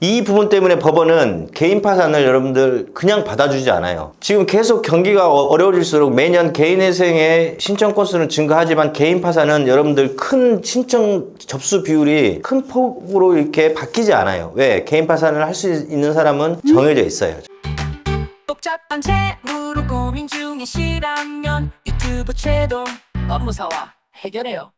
이 부분 때문에 법원은 개인 파산을 여러분들 그냥 받아주지 않아요. 지금 계속 경기가 어려워질수록 매년 개인회생의 신청 건수는 증가하지만 개인 파산은 여러분들 큰 신청 접수 비율이 큰 폭으로 이렇게 바뀌지 않아요. 왜? 개인 파산을 할 수 있는 사람은 정해져 있어요. 복잡한 채무로 고민 중이시라면 유튜브 최동 업무사와 해결해요.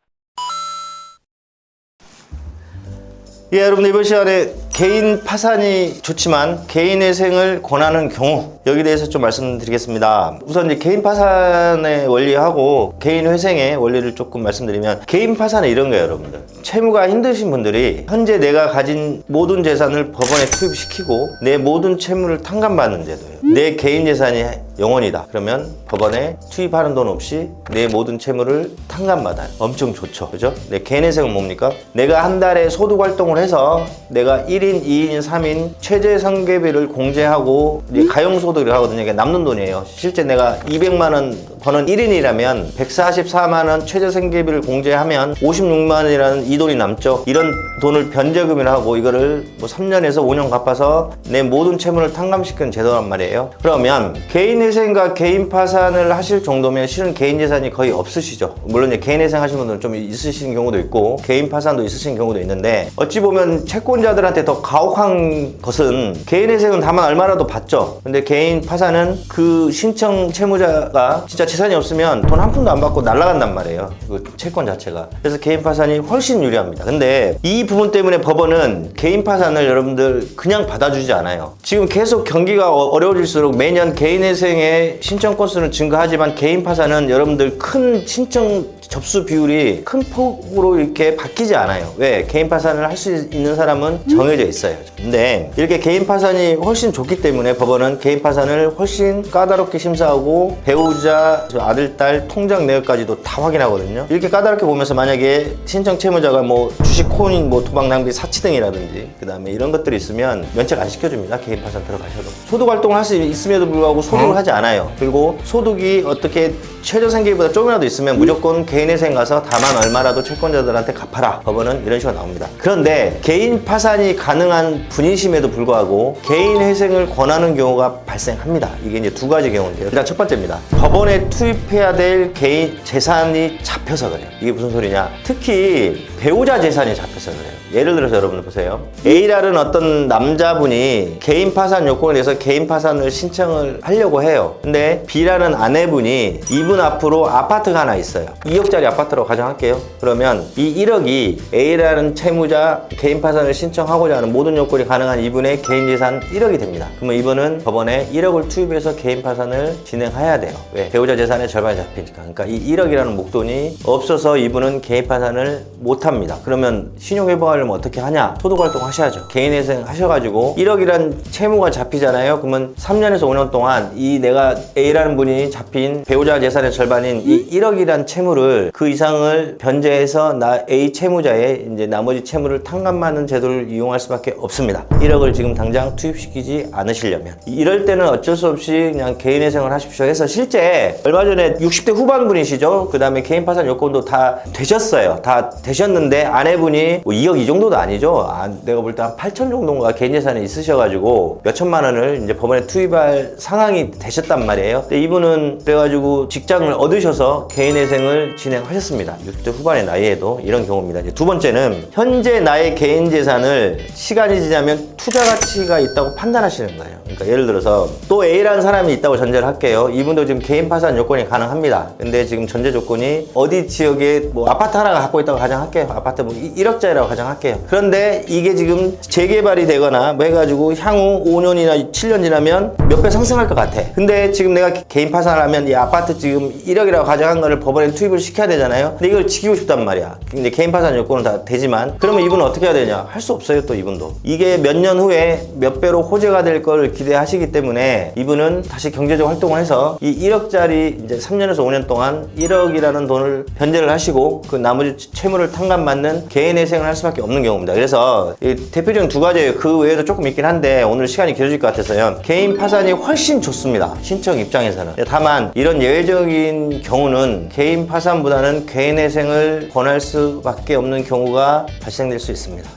예, 여러분들 이번 시간에 개인 파산이 좋지만 개인회생을 권하는 경우 여기에 대해서 좀 말씀드리겠습니다. 우선 이제 개인 파산의 원리하고 개인회생의 원리를 조금 말씀드리면, 개인 파산은 이런 거예요. 여러분들 채무가 힘드신 분들이 현재 내가 가진 모든 재산을 법원에 투입시키고 내 모든 채무를 탕감받는 제도예요. 내 개인 재산이 영원이다 그러면 법원에 투입하는 돈 없이 내 모든 채무를 탕감받아요. 엄청 좋죠, 그죠? 내 개인회생은 뭡니까? 내가 한 달에 소득 활동을 해서 내가 1인, 2인, 3인 최저생계비를 공제하고 가용소득을 하거든요. 이게 남는 돈이에요. 실제 내가 200만 원 버는 1인이라면 144만 원 최저생계비를 공제하면 56만 원이라는 이 돈이 남죠. 이런 돈을 변제금이라 하고 이거를 뭐 3년에서 5년 갚아서 내 모든 채무를 탕감시키는 제도란 말이에요. 그러면 개인회생과 개인 파산을 하실 정도면 실은 개인 재산이 거의 없으시죠. 물론 이제 개인회생 하시는 분들은 좀 있으신 경우도 있고 개인 파산도 있으신 경우도 있는데, 어찌 보면 채권자들한테 더 가혹한 것은 개인회생은 다만 얼마라도 받죠. 근데 개인 파산은 그 신청 채무자가 진짜 재산이 없으면 돈 한 푼도 안 받고 날아간단 말이에요, 그 채권 자체가. 그래서 개인 파산이 훨씬 유리합니다. 근데 이 부분 때문에 법원은 개인 파산을 여러분들 그냥 받아주지 않아요. 지금 계속 경기가 어려워질수록 매년 개인회생의 신청 건수는 증가하지만 개인 파산은 여러분들 큰 신청 접수 비율이 큰 폭으로 이렇게 바뀌지 않아요. 왜? 개인 파산을 할 수 있는 사람은 정해져 있어요. 근데 이렇게 개인 파산이 훨씬 좋기 때문에 법원은 개인 파산을 훨씬 까다롭게 심사하고 배우자, 아들, 딸 통장 내역까지도 다 확인하거든요. 이렇게 까다롭게 보면서 만약에 신청 채무자가 뭐 주식, 코인, 뭐 도박, 낭비, 사치 등이라든지 그 다음에 이런 것들이 있으면 면책 안 시켜줍니다. 개인 파산 들어가셔도. 소득 활동을 할 수 있음에도 불구하고 소득을 하지 않아요. 그리고 소득이 어떻게 최저생계비보다 조금이라도 있으면 무조건 개인회생 가서 다만 얼마라도 채권자들한테 갚아라. 법원은 이런 식으로 나옵니다. 그런데 개인 파산이 가능한 분이심에도 불구하고 개인회생을 권하는 경우가 발생합니다. 이게 이제 두 가지 경우인데요. 일단 첫 번째입니다. 법원에 투입해야 될 개인 재산이 잡혀서 그래요. 이게 무슨 소리냐? 특히 배우자 재산이 잡혀서 그래요. 예를 들어서 여러분 보세요. A라는 어떤 남자분이 개인 파산 요건에 대해서 개인 파산을 신청을 하려고 해요. 근데 B라는 아내분이 이분 앞으로 아파트가 하나 있어요. 2억짜리 아파트라고 가정할게요. 그러면 이 1억이 A라는 채무자 개인 파산을 신청하고자 하는 모든 요건이 가능한 이분의 개인 재산 1억이 됩니다. 그러면 이분은 법원에 1억을 투입해서 개인 파산을 진행해야 돼요. 왜? 배우자 재산의 절반이 잡히니까. 그러니까 이 1억이라는 목돈이 없어서 이분은 개인 파산을 못합니다. 그러면 신용회복하려면 어떻게 하냐? 소득활동 하셔야죠. 개인회생 하셔가지고 1억이란 채무가 잡히잖아요. 그러면 3년에서 5년 동안 이 내가 A라는 분이 잡힌 배우자 재산의 절반인 이 1억이란 채무를 그 이상을 변제해서 나 A 채무자의 이제 나머지 채무를 탕감받는 제도를 이용할 수밖에 없습니다. 1억을 지금 당장 투입시키지 않으시려면. 이럴 때는 어쩔 수 없이 그냥 개인회생을 하십시오 해서, 실제 얼마 전에 60대 후반분이시죠. 그 다음에 개인 파산 요건도 다 되셨어요. 다 되셨는데 아내분이 뭐 2억 이 정도도 아니죠. 내가 볼 때 한 8천 정도가 개인 재산이 있으셔가지고 몇 천만 원을 이제 법원에 투입할 상황이 되셨단 말이에요. 근데 이분은 그래가지고 직장을 얻으셔서 개인회생을 진행하셨습니다. 60대 후반의 나이에도 이런 경우입니다. 이제 두 번째는 현재 나의 개인 재산을 시간이 지나면 투자 가치가 있다고 판단하시는 거예요. 그러니까 예를 들어서 또 A라는 사람이 있다고 전제를 할게요. 이분도 지금 개인 파산 요건이 가능합니다. 근데 지금 전제 조건이 어디 지역에 뭐 아파트 하나가 갖고 있다고 가정할게요. 아파트 뭐 1억짜리라고 가정할게요. 그런데 이게 지금 재개발이 되거나 뭐 해가지고 향후 5년이나 7년 지나면 몇 배 상승할 것 같아. 근데 지금 내가 개인 파산을 하면 이 아파트 지금 1억이라고 가정한 거를 법원에 투입을 시켜야 되잖아요. 근데 이걸 지키고 싶단 말이야. 근데 개인 파산 요건은 다 되지만, 그러면 이분은 어떻게 해야 되냐? 할 수 없어요. 또 이분도 이게 몇 년 후에 몇 배로 호재가 될 걸 기대하시기 때문에 이분은 다시 경제적 활동을 해서 이 1억짜리 이제 3년에서 5년 동안 1억이라는 돈을 변제를 하시고 그 나머지 채무를 탕감받는 개인회생을 할 수밖에 없는 경우입니다. 그래서 대표적인 두 가지예요. 그 외에도 조금 있긴 한데 오늘 시간이 길어질 것 같아서요. 개인 파산이 훨씬 좋습니다. 신청 입장에서는. 다만 이런 예외적인 경우는 개인 파산보다는 개인회생을 권할 수밖에 없는 경우가 발생될 수 있습니다.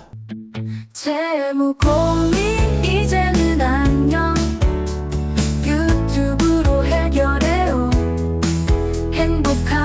재무 고민 이제는 안녕. 유튜브로 해결해요. 행복한